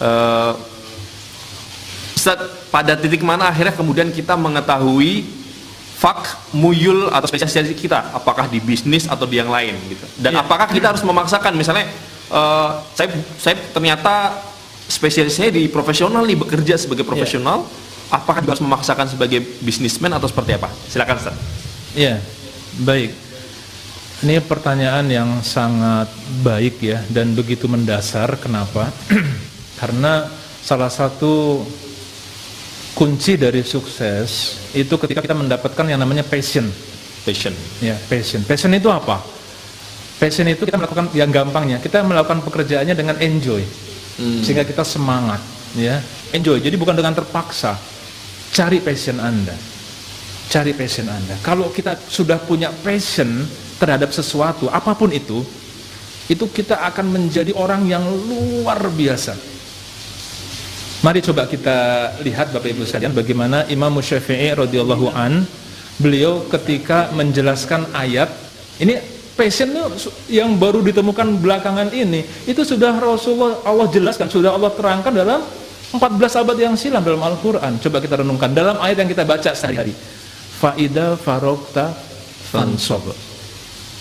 Eh, Ustaz, pada titik mana akhirnya kemudian kita mengetahui muyul atau spesialisasi kita, apakah di bisnis atau di yang lain gitu, dan apakah kita harus memaksakan, misalnya saya ternyata spesialisnya di profesional nih, bekerja sebagai profesional, apakah harus memaksakan sebagai bisnismen atau seperti apa? Silakan Ustaz. Baik, ini pertanyaan yang sangat baik ya, dan begitu mendasar. Kenapa? Karena salah satu kunci dari sukses itu ketika kita mendapatkan yang namanya passion. Passion itu apa? Passion itu kita melakukan, yang gampangnya kita melakukan pekerjaannya dengan enjoy, sehingga kita semangat, ya. Enjoy, jadi bukan dengan terpaksa. Cari passion Anda. Kalau kita sudah punya passion terhadap sesuatu, apapun itu kita akan menjadi orang yang luar biasa. Mari coba kita lihat Bapak Ibu sekalian bagaimana Imam Syafi'i radhiyallahu an, beliau ketika menjelaskan ayat ini, passion yang baru ditemukan belakangan ini, itu sudah Rasulullah Allah jelaskan, sudah Allah terangkan dalam 14 abad yang silam dalam Al-Quran. Coba kita renungkan dalam ayat yang kita baca sehari-hari. Fa'idha farokta fansob.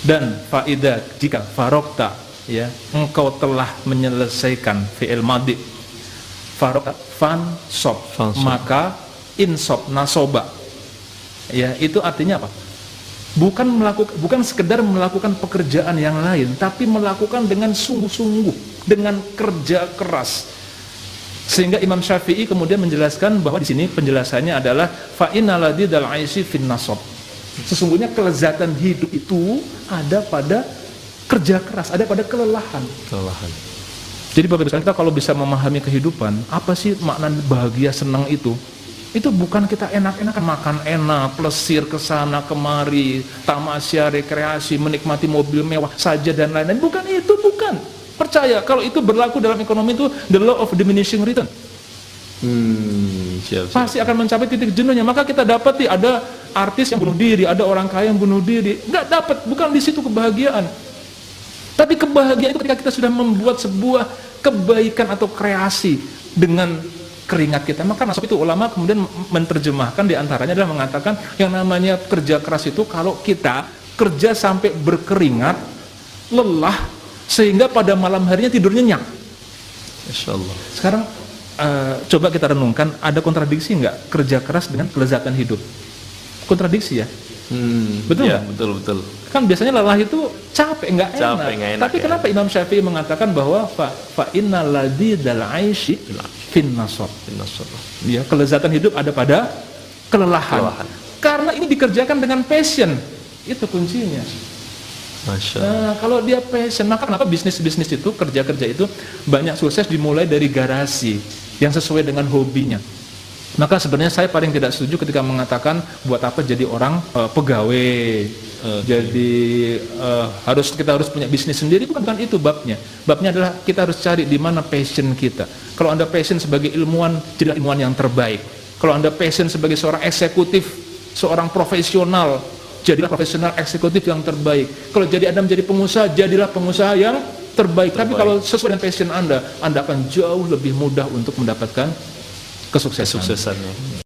Dan fa'idha, jika farokta, ya, engkau telah menyelesaikan fi'il madhi, farokta fansob, maka insob, nasoba, ya, itu artinya apa? Bukan sekedar melakukan pekerjaan yang lain, tapi melakukan dengan sungguh-sungguh, dengan kerja keras. Sehingga Imam Syafi'i kemudian menjelaskan bahwa di sini penjelasannya adalah fa innal ladidal aisy fin nasab. Sesungguhnya kelezatan hidup itu ada pada kerja keras, ada pada kelelahan. Jadi Bapak Ibu sekalian, kita kalau bisa memahami kehidupan, apa sih makna bahagia, senang itu bukan kita enak-enakan makan enak, plesir ke sana kemari, tamasya, rekreasi, menikmati mobil mewah saja dan lain-lain. Bukan itu, bukan. Percaya, kalau itu berlaku dalam ekonomi itu the law of diminishing return. Pasti akan mencapai titik jenuhnya. Maka kita dapati ada artis yang bunuh diri, ada orang kaya yang bunuh diri. Nggak dapat, bukan di situ kebahagiaan. Tapi kebahagiaan itu ketika kita sudah membuat sebuah kebaikan atau kreasi dengan keringat kita. Maka nasab itu ulama kemudian menerjemahkan, diantaranya adalah mengatakan yang namanya kerja keras itu kalau kita kerja sampai berkeringat, lelah, sehingga pada malam harinya tidur nyenyak. Insyaallah. Sekarang coba kita renungkan, ada kontradiksi nggak kerja keras dengan kelezatan hidup? Kontradiksi ya? Betul nggak? Betul. Kan biasanya lelah itu capek, nggak enak. Tapi kenapa Imam Syafi'i mengatakan bahwa fa innal ladidal aisy fin nasab. Ya, kelezatan hidup ada pada kelelahan. Karena ini dikerjakan dengan passion. Itu kuncinya. Nah, kalau dia passion, maka kenapa bisnis itu, kerja itu banyak sukses dimulai dari garasi yang sesuai dengan hobinya. Maka sebenarnya saya paling tidak setuju ketika mengatakan buat apa jadi orang pegawai, jadi kita harus punya bisnis sendiri. Bukan itu babnya. Babnya adalah kita harus cari di mana passion kita. Kalau Anda passion sebagai ilmuwan, jadilah ilmuwan yang terbaik. Kalau Anda passion sebagai seorang eksekutif, seorang profesional, jadilah profesional eksekutif yang terbaik. Kalau jadi Anda menjadi pengusaha, jadilah pengusaha yang terbaik. Tapi kalau sesuai dengan passion Anda akan jauh lebih mudah untuk mendapatkan kesuksesannya.